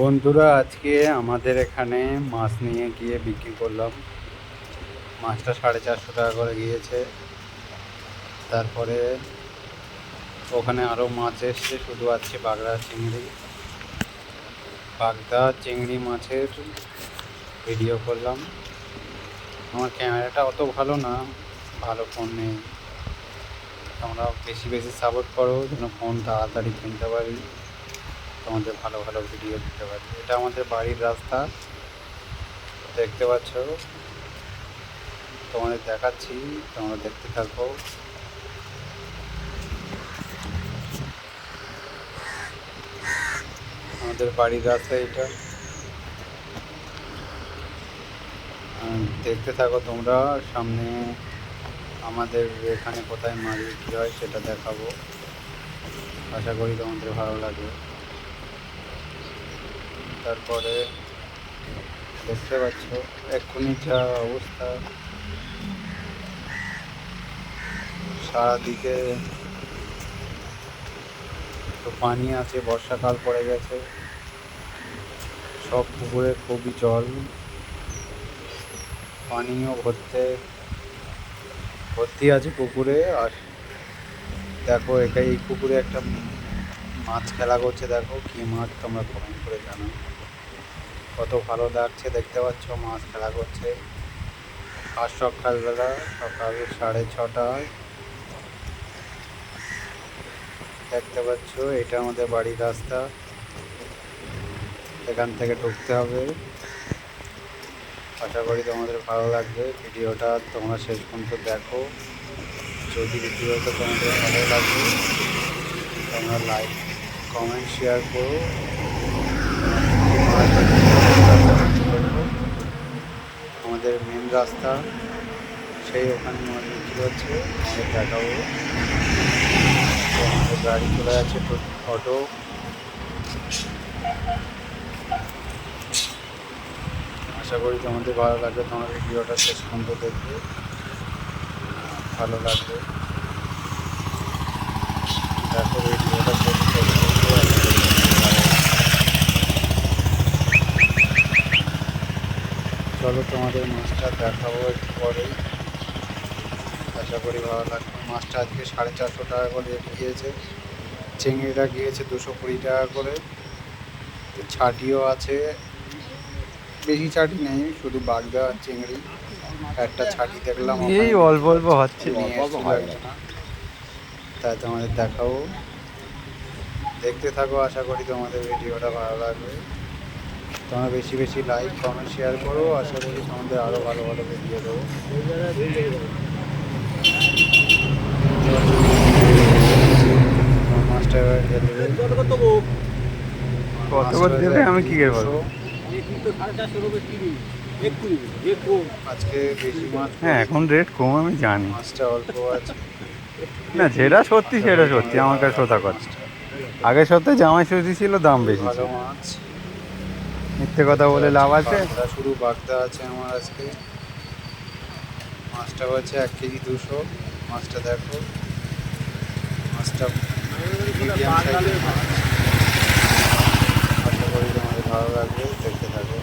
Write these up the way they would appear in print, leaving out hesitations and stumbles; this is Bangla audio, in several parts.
বন্ধুরা, আজকে আমাদের এখানে মাছ নিয়ে গিয়ে বিক্রি করলাম। মাছটা 450 টাকা করে গিয়েছে। তারপরে ওখানে আরও মাছ এসছে, শুধু আছে বাগদা চিংড়ি মাছের ভিডিও করলাম। আমার ক্যামেরাটা অত ভালো না, ভালো ফোন নেই। তোমরা বেশি বেশি সাপোর্ট করো যেন ফোন তাড়াতাড়ি কিনতে পারি, তোমাদের ভালো ভালো ভিডিও দিতে পারি। এটা আমাদের বাড়ির রাস্তা, দেখতে পাচ্ছ। তোমাদের দেখাচ্ছি, তোমরা দেখতে থাকো। আমাদের বাড়ির রাস্তা এটা, দেখতে থাকো তোমরা। সামনে আমাদের এখানে কোথায় মাছ বিক্রি হয় সেটা দেখাবো। আশা করি তোমাদের ভালো লাগবে। তারপরে দেখতে পাচ্ছ এক্ষুনি যা অবস্থা, সারাদিকে তো পানি আছে, বর্ষাকাল পড়ে গেছে, সব পুকুরে খুবই জল, পানিও ভর্তি আছে পুকুরে। আর দেখো এই পুকুরে একটা মাছ খেলা করছে, দেখো কি মাছ, তোমরা কমেন্ট করে জানো। কত ভালো লাগছে, দেখতে পাচ্ছ মাছ খেলা করছে। আর সকালবেলা, সকাল 6:30টায় দেখতে পাচ্ছ। এটা আমাদের বাড়ির রাস্তা, এখান থেকে ঢুকতে হবে। আশা করি তোমাদের ভালো লাগবে ভিডিওটা, তোমরা শেষ পর্যন্ত দেখো। যদি ভিডিওটা তোমাদের ভালো লাগে তোমরা লাইক কমেন্ট শেয়ার করো। আমাদের মেন রাস্তা, সেই ওখানে মাছ বিক্রি হচ্ছে, আমাদের দেখাবো। আমাদের গাড়ি চলে যাচ্ছে, অটো। আশা করি তোমাদের ভালো লাগবে, তোমার ভিডিওটা শেষ পর্যন্ত দেখবে, ভালো লাগবে। দেখো ভিডিওটা শেষ পর্যন্ত। চলো তোমাদের মাছটা দেখাবো একটু পরেই, আশা করি ভালো লাগবে। মাছটা আজকে 450 টাকা করে রেট গিয়েছে। চিংড়িটা গিয়েছে 220 টাকা করে। ছাটিও আছে, বেশি ছাটি নেই, শুধু বাগদা চিংড়ি একটা ছাটি দেখলাম, এই অল্প অল্প হচ্ছে, নিয়ে এসেছিল একজনা, তাই তোমাদের দেখাবো। দেখতে থাকো, আশা করি তোমাদের ভিডিওটা ভালো লাগবে। তোমরা বেশি বেশি লাইক কমেন্ট শেয়ার করো, আশা করি তোমাদের আরও ভালো ভালো ভিডিও দেবো। মাছটা এবার কত করে দেবে আমি কি করে বলবো। আজকে বেশি মাছ, হ্যাঁ এখন রেট কম আমি জানি, মাছটা অল্প আছে। না যেটা সত্যি সেটা সত্যি, আমার কাছে কথা কথা। আগের সপ্তাহে জামাই ষষ্ঠী ছিল, দাম বেশি ভালো ছিল, মাছ, মিথ্যে কথা বলে লাভ আছে। শুধু বাগদা আছে আমার আজকে। মাছটা হচ্ছে 1 কেজি 200। মাছটা দেখো, মাছটা মিডিয়াম সাইজের মাছ। আশা করি তোমাদের ভালো লাগবে, দেখতে থাকো।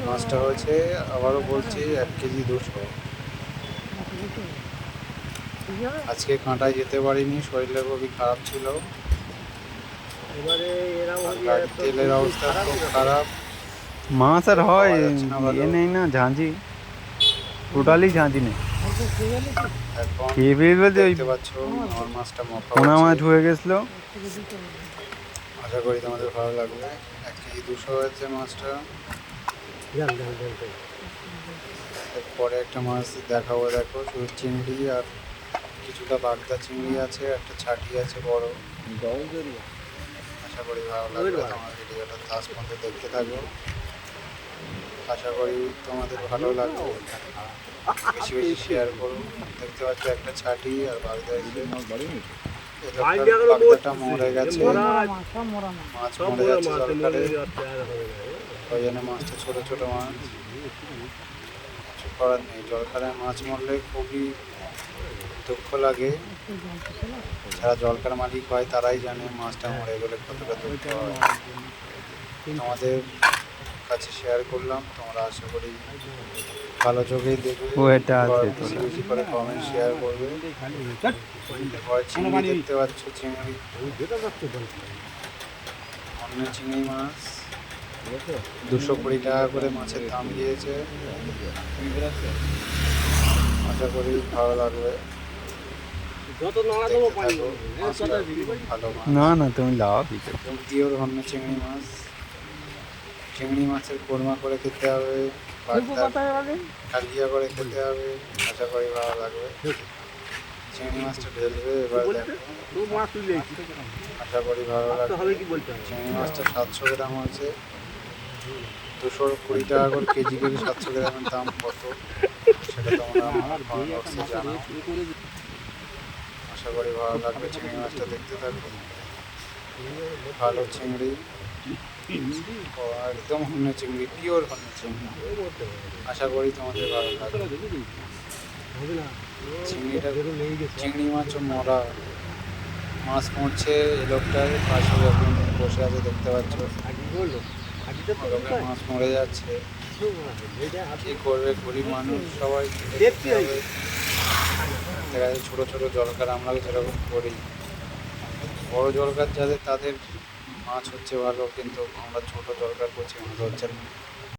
মাছটা হচ্ছে, আবারও বলছি, 1 কেজি 200। আজকে কাঁটায় যেতে পারিনি, শরীরটা খুবই খারাপ ছিল। গাড়ির তেলের অবস্থা খুব খারাপ। মাছ আর হয় ইয়ে নেই না, ঝাঁঝি টোটালি ঝাঁঝি নেই। এখন খেয়ে পেয়ে বলতে ওই দেখতে পাচ্ছ আমার মাছটা মফা পোনা মাছ হচ্ছে। হয়ে গেছিলো। আশা করি তোমাদের ভালো লাগবে। 1 কেজি 200 হয়েছে মাছটা। এরপরে একটা মাছ দেখাবো, দেখো শুধু চিংড়ি আর কিছুটা বাগদা চিংড়ি আছে, একটা ছাটি আছে বড়। আশা করি ভালো লাগবে, তোমার ভিডিওটা লাস্ট পর্যন্ত দেখতে থাকো। আশা করি তোমাদের ভালো লাগবে, বেশি বেশি শেয়ার করো। দেখতে পাচ্ছ একটা ছাটি আর বাগদা এসে, বাগদাটা মরে গেছে, মাছ মরে যাচ্ছে জলকারে, ওই জন্য মাছটা ছোটো ছোটো মাছ, কিছু করার নেই। জলকারে মাছ মরলে খুবই দুঃখ লাগে, যারা জলকার মালিক হয় তারাই জানে মাছটা মরে গেলে কতটা দুঃখ হয়। তোমাদের কাছে শেয়ার করলাম, তোমরা আশা করি ভালো চোখেই দেখবে, ওয়েটা আছে তো। বেশি বেশি করে কমেন্ট শেয়ার করবে। হয় চিংড়ি দেখতে পাচ্ছ, চিংড়ি অন্য চিংড়ি মাছ 220 টাকা করে মাছের দাম দিয়েছে। আশা করি ভালো লাগবে। দেখতে থাকো, মাছটা খুব ভালো মাছ, না না তুমি লাও কিছু। পিওর অন্য চিংড়ি মাছ। চিংড়ি মাছের কোরমা করে খেতে হবে, কালিয়া করে খেতে হবে, আশা করি ভালো লাগবে। চিংড়ি মাছটা ঢেলবে এবার, দেখো আশা করি ভালো লাগবে। চিংড়ি মাছটা 700 গ্রাম আছে, 220 টাকা করে কেজি করে। 700 গ্রামের দাম কত সেটা তোমরা আমার কমেন্ট বক্সে জানাও। আশা করি ভালো লাগবে। চিংড়ি মাছটা দেখতে থাকবে, ভালো চিংড়ি, একদম হন্য চিংড়ি, পিওর হন্য চিংড়ি। আশা করি তোমাদের ভালো লাগবে। চিংড়িটা, চিংড়ি মাছও মরা, মাছ মরছে। এই লোকটার পাশে যখন বসে আছে দেখতে পাচ্ছ, লোকের মাছ মরে যাচ্ছে, কি করবে গরিব মানুষ, সবাই দেখতে হবে। দেখা যাচ্ছে ছোটো ছোটো জলকার আমরা যেরকম করি, বড় জলকার যাদের তাদের মাছ হচ্ছে ভালো, কিন্তু আমরা ছোট জলকার করছি, মাছ হচ্ছে না।